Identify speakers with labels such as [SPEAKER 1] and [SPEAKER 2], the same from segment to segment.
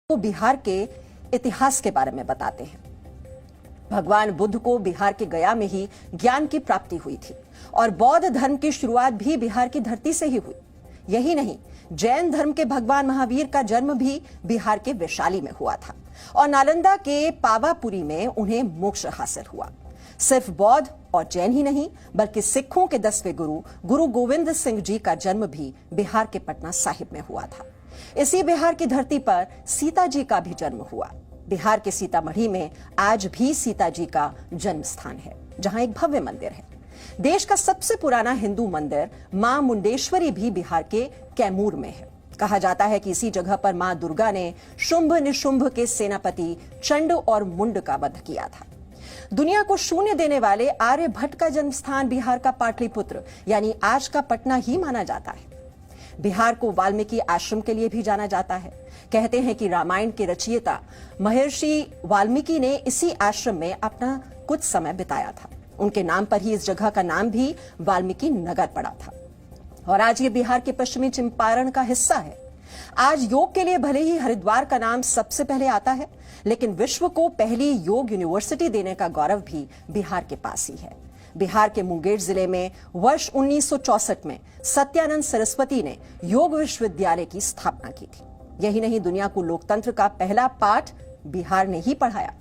[SPEAKER 1] को बिहार के इतिहास के बारे में बताते हैं। भगवान बुद्ध को बिहार के गया में ही ज्ञान की प्राप्ति हुई थी और बौद्ध धर्म की शुरुआत भी बिहार की धरती से ही हुई। यही नहीं, जैन धर्म के भगवान महावीर का जन्म भी बिहार के वैशाली में हुआ था और नालंदा के पावापुरी में उन्हें मोक्ष हासिल हुआ। सिर्फ बौद्ध और जैन ही नहीं, बल्कि सिखों के 10वें गुरु गोविंद सिंह जी का जन्म भी बिहार के पटना साहिब में हुआ था। इसी बिहार की धरती पर सीता जी का भी जन्म हुआ। बिहार के सीतामढ़ी में आज भी सीता जी का जन्म स्थान है, जहां एक भव्य मंदिर है। देश का सबसे पुराना हिंदू मंदिर मां मुंडेश्वरी भी बिहार के कैमूर में है। कहा जाता है कि इसी जगह पर मां दुर्गा ने शुंभ निशुंभ के सेनापति चंड और मुंड का वध किया था। दुनिया को शून्य देने वाले आर्यभट्ट का जन्म स्थान बिहार का पाटलिपुत्र यानी आज का पटना ही माना जाता है। बिहार को वाल्मीकि आश्रम के लिए भी जाना जाता है। कहते हैं कि रामायण के रचयिता महर्षि वाल्मीकि ने इसी आश्रम में अपना कुछ समय बिताया था। उनके नाम पर ही इस जगह का नाम भी वाल्मीकि नगर पड़ा था और आज ये बिहार के पश्चिमी चंपारण का हिस्सा है। आज योग के लिए भले ही हरिद्वार का नाम सबसे पहले आता है, लेकिन विश्व को पहली योग यूनिवर्सिटी देने का गौरव भी बिहार के पास ही है। बिहार के मुंगेर जिले में वर्ष 1964 में सत्यानंद सरस्वती ने योग विश्वविद्यालय की स्थापना की थी। यही नहीं, दुनिया को लोकतंत्र का पहला पाठ बिहार ने ही पढ़ाया।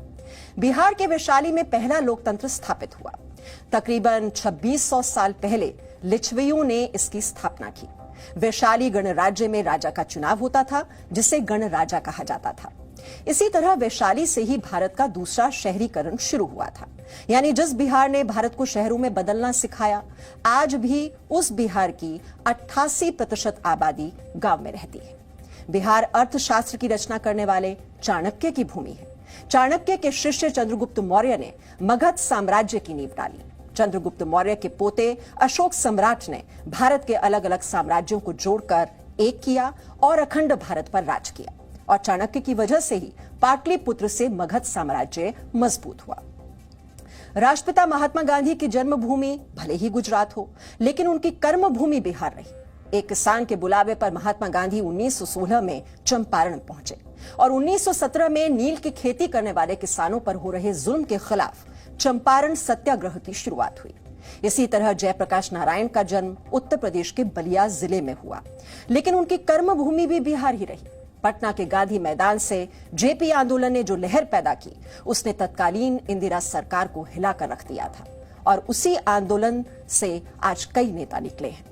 [SPEAKER 1] बिहार के वैशाली में पहला लोकतंत्र स्थापित हुआ। तकरीबन 2600 साल पहले लिच्छवियों ने इसकी स्थापना की। वैशाली गणराज्य में राजा का चुनाव होता था, जिसे गणराजा कहा जाता था। इसी तरह वैशाली से ही भारत का दूसरा शहरीकरण शुरू हुआ था। यानी जिस बिहार ने भारत को शहरों में बदलना सिखाया, आज भी उस बिहार की 88% आबादी गांव में रहती है। बिहार अर्थशास्त्र की रचना करने वाले चाणक्य की भूमि है। चाणक्य के शिष्य चंद्रगुप्त मौर्य ने मगध साम्राज्य की नींव डाली। चंद्रगुप्त मौर्य के पोते अशोक सम्राट ने भारत के अलग अलग साम्राज्यों को जोड़कर एक किया और अखंड भारत पर राज किया। और चाणक्य की वजह से ही पाटलिपुत्र से मगध साम्राज्य मजबूत हुआ। राष्ट्रपिता महात्मा गांधी की जन्मभूमि भले ही गुजरात हो, लेकिन उनकी कर्मभूमि बिहार रही। एक किसान के बुलावे पर महात्मा गांधी 1916 में चंपारण पहुंचे और 1917 में नील की खेती करने वाले किसानों पर हो रहे जुल्म के खिलाफ चंपारण सत्याग्रह की शुरुआत हुई। इसी तरह जयप्रकाश नारायण का जन्म उत्तर प्रदेश के बलिया जिले में हुआ, लेकिन उनकी कर्मभूमि भी बिहार ही रही। पटना के गांधी मैदान से जेपी आंदोलन ने जो लहर पैदा की, उसने तत्कालीन इंदिरा सरकार को हिलाकर रख दिया था और उसी आंदोलन से आज कई नेता निकले हैं।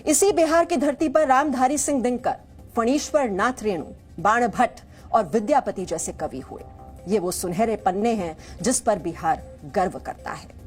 [SPEAKER 1] इसी बिहार की धरती पर रामधारी सिंह दिनकर, फणीश्वर नाथ रेणु, बाण भट्ट और विद्यापति जैसे कवि हुए। ये वो सुनहरे पन्ने हैं जिस पर बिहार गर्व करता है।